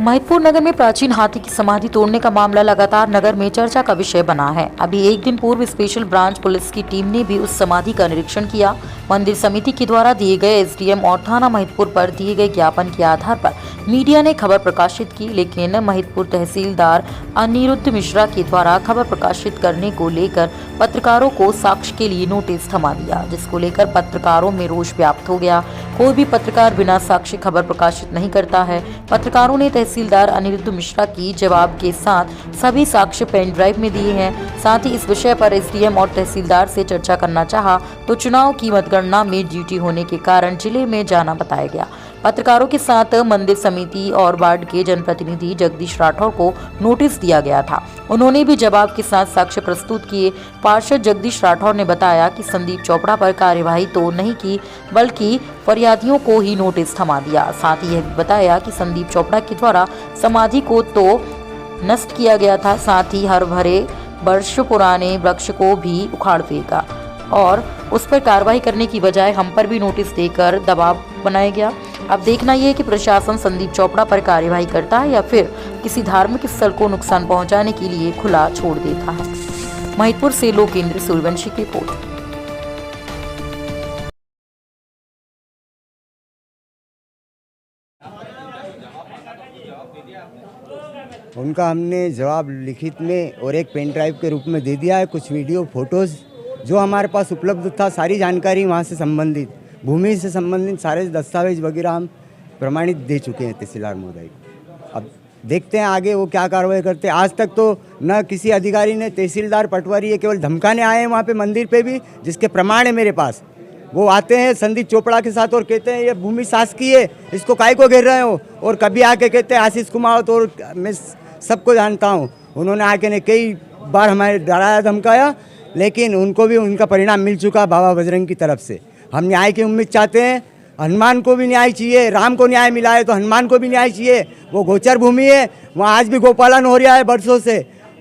महिदपुर नगर में प्राचीन हाथी की समाधि तोड़ने का मामला लगातार नगर में चर्चा का विषय बना है। अभी एक दिन पूर्व स्पेशल ब्रांच पुलिस की टीम ने भी उस समाधि का निरीक्षण किया। मंदिर समिति के द्वारा दिए गए एसडीएम और थाना महिदपुर पर दिए गए ज्ञापन के आधार पर मीडिया ने खबर प्रकाशित की, लेकिन महिदपुर तहसीलदार अनिरुद्ध मिश्रा के द्वारा खबर प्रकाशित करने को लेकर पत्रकारों को साक्ष्य के लिए नोटिस थमा दिया, जिसको लेकर पत्रकारों में रोष व्याप्त हो गया। कोई भी पत्रकार बिना साक्ष्य खबर प्रकाशित नहीं करता है। पत्रकारों ने तहसीलदार अनिरुद्ध मिश्रा की जवाब के साथ सभी साक्ष्य पेन ड्राइव में दिए हैं। साथ ही इस विषय पर एसडीएम और तहसीलदार से चर्चा करना चाहा तो चुनाव की मतगणना में ड्यूटी होने के कारण जिले में जाना बताया गया। पत्रकारों के साथ मंदिर समिति और वार्ड के जनप्रतिनिधि जगदीश राठौर को नोटिस दिया गया था। उन्होंने भी जवाब के साथ साक्ष्य प्रस्तुत किए। पार्षद जगदीश राठौर ने बताया कि संदीप चोपड़ा पर कार्यवाही तो नहीं की, बल्कि फरियादियों को ही नोटिस थमा दिया। साथ ही यह भी बताया कि संदीप चोपड़ा के द्वारा समाधि को तो नष्ट किया गया था, साथ ही हर भरे वर्ष पुराने वृक्ष को भी उखाड़ फेंका और उस पर कार्रवाई करने की बजाय हम पर भी नोटिस देकर दबाव बनाया गया। अब देखना यह है कि प्रशासन संदीप चोपड़ा पर कार्यवाही करता है या फिर किसी धार्मिक स्थल को नुकसान पहुंचाने के लिए खुला छोड़ देता है। महिदपुर से लोकेंद्र सूर्यवंशी की रिपोर्ट। उनका हमने जवाब लिखित में और एक पेन ड्राइव के रूप में दे दिया है। कुछ वीडियो फोटोज़ जो हमारे पास उपलब्ध था, सारी जानकारी वहाँ से संबंधित, भूमि से संबंधित सारे दस्तावेज वगैरह हम प्रमाणित दे चुके हैं तहसीलदार महोदय को। अब देखते हैं आगे वो क्या कार्रवाई करते हैं। आज तक तो न किसी अधिकारी ने, तहसीलदार पटवारी ये केवल धमकाने आए हैं वहाँ पे मंदिर पे भी, जिसके प्रमाण है मेरे पास। वो आते हैं संदीप चोपड़ा के साथ और कहते हैं ये भूमि शासकीय है, इसको काय को घेर रहे हो, और कभी आके कहते हैं आशीष कुमार, तो मैं सबको जानता हूँ, उन्होंने आके ने कई बार हमारे डराया धमकाया, लेकिन उनको भी उनका परिणाम मिल चुका बाबा बजरंग की तरफ से। हम न्याय की उम्मीद चाहते हैं। हनुमान को भी न्याय चाहिए, राम को न्याय मिला है तो हनुमान को भी न्याय चाहिए। वो गोचर भूमि है, वहाँ आज भी गोपालन हो रहा है वर्षों से।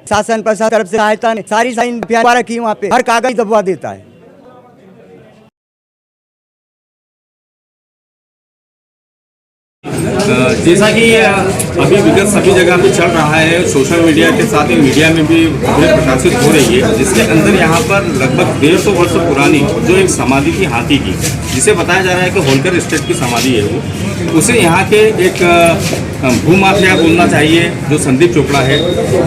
शासन प्रशासन तरफ से सहायता ने सारी साइन की, वहाँ पे हर कागज दबवा देता है। जैसा कि अभी विगत सभी जगह पे चल रहा है, सोशल मीडिया के साथ ही मीडिया में भी खबरें प्रकाशित हो रही है, जिसके अंदर यहाँ पर लगभग 150 वर्ष पुरानी जो एक समाधि थी हाथी की, जिसे बताया जा रहा है कि होलकर स्टेट की समाधि है वो, उसे यहाँ के एक भूमाफिया बोलना चाहिए जो संदीप चोपड़ा है,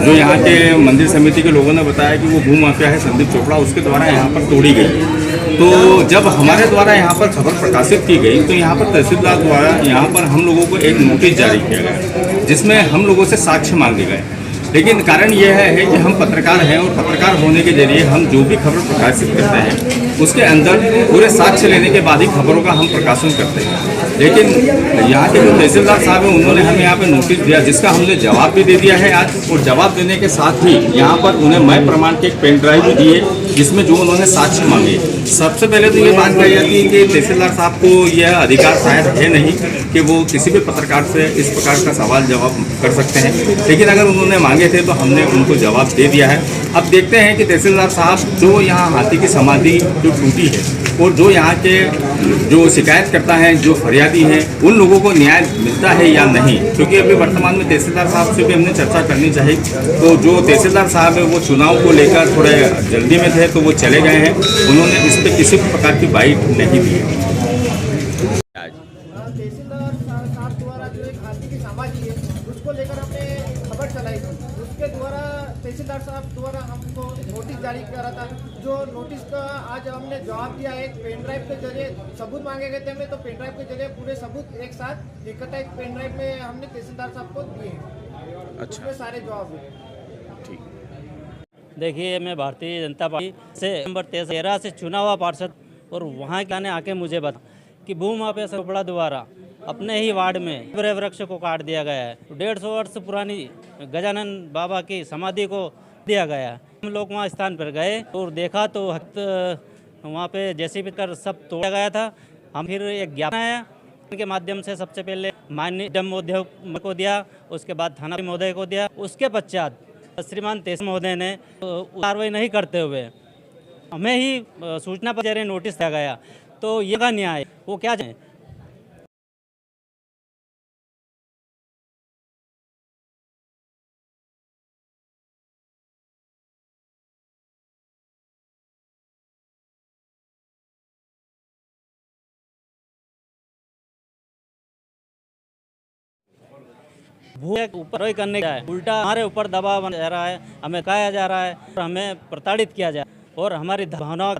जो यहाँ के मंदिर समिति के लोगों ने बताया कि वो भूमाफिया है संदीप चोपड़ा, उसके द्वारा यहाँ पर तोड़ी गई। तो जब हमारे द्वारा यहाँ पर खबर प्रकाशित की गई तो यहाँ पर तहसीलदार द्वारा यहाँ पर हम लोगों को एक नोटिस जारी किया गया, जिसमें हम लोगों से साक्ष्य मांगे गए। लेकिन कारण यह है कि हम पत्रकार हैं और पत्रकार होने के जरिए हम जो भी खबर प्रकाशित करते हैं उसके अंदर पूरे साक्ष्य लेने के बाद ही खबरों का हम प्रकाशन करते हैं। लेकिन यहाँ के जो तहसीलदार साहब हैं उन्होंने हमें यहाँ पे नोटिस दिया, जिसका हमने जवाब भी दे दिया है आज, और जवाब देने के साथ ही यहाँ पर उन्हें मय प्रमाण के एक पेन ड्राइव भी दिए, जिसमें जो उन्होंने साक्ष्य मांगे। सबसे पहले तो ये बात कही जाती है कि तहसीलदार साहब को यह अधिकार शायद है नहीं कि वो किसी भी पत्रकार से इस प्रकार का सवाल जवाब कर सकते हैं, लेकिन अगर उन्होंने मांगे थे तो हमने उनको जवाब दे दिया है। अब देखते हैं कि तहसीलदार साहब जो यहाँ हाथी की समाधि जो टूटी है और जो यहाँ के जो शिकायतकर्ता हैं, जो फरियादी हैं, उन लोगों को न्याय मिलता है या नहीं, क्योंकि अभी वर्तमान में तहसीलदार साहब से भी हमने चर्चा करनी चाहिए। तो जो तहसीलदार साहब है वो चुनाव को लेकर थोड़े जल्दी में थे तो वो चले गए हैं, उन्होंने इस पर किसी प्रकार की बाइट नहीं दी है। तहसीलदार साहब द्वारा जो एक हाथी की समाधि है उसको लेकर हमने खबर चलाई थी, उसके द्वारा तहसीलदार साहब द्वारा हमको नोटिस जारी करा था। जो नोटिस का आज हमने जवाब दिया है, एक पेन ड्राइव के जरिए सबूत मांगे गए थे हमें, तो पेन ड्राइव के जरिए पूरे सबूत एक साथ इकट्ठा एक पेन ड्राइव में हमने तहसीलदार साहब को दिए हैं। अच्छा, उसमें सारे जवाब हैं। ठीक। देखिए, मैं भारतीय जनता पार्टी से नंबर 13 से चुना हुआ पार्षद, और वहाँ के आके मुझे बता कि भूमाफिया चोपड़ा द्वारा अपने ही वार्ड में बड़े वृक्ष को काट दिया गया है। 150 वर्ष पुरानी गजानन बाबा की समाधि को दिया गया है। हम लोग वहाँ स्थान पर गए और देखा तो वहाँ पे जेसीबी कर सब तोड़ा गया था। हम फिर एक ज्ञापन आया के माध्यम से सबसे पहले माननीय डम महोदय को दिया, उसके बाद थाना महोदय को दिया, उसके पश्चात श्रीमान तेज महोदय ने कार्रवाई नहीं करते हुए हमें ही सूचना पर जरिए नोटिस दिया गया। तो ये का न्याय वो क्या है? भू के ऊपर वही करने का है, उल्टा हमारे ऊपर दबाव बना जा रहा है, हमें कहा जा रहा है और हमें प्रताड़ित किया जा रहा है और हमारी भावनाओं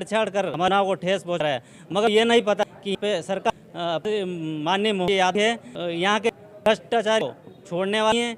छेड़ कर हमारा को ठेस पहुंच रहा है। मगर ये नहीं पता कि सरकार माननीय मोदी याद है यहाँ के भ्रष्टाचार को छोड़ने वाली है।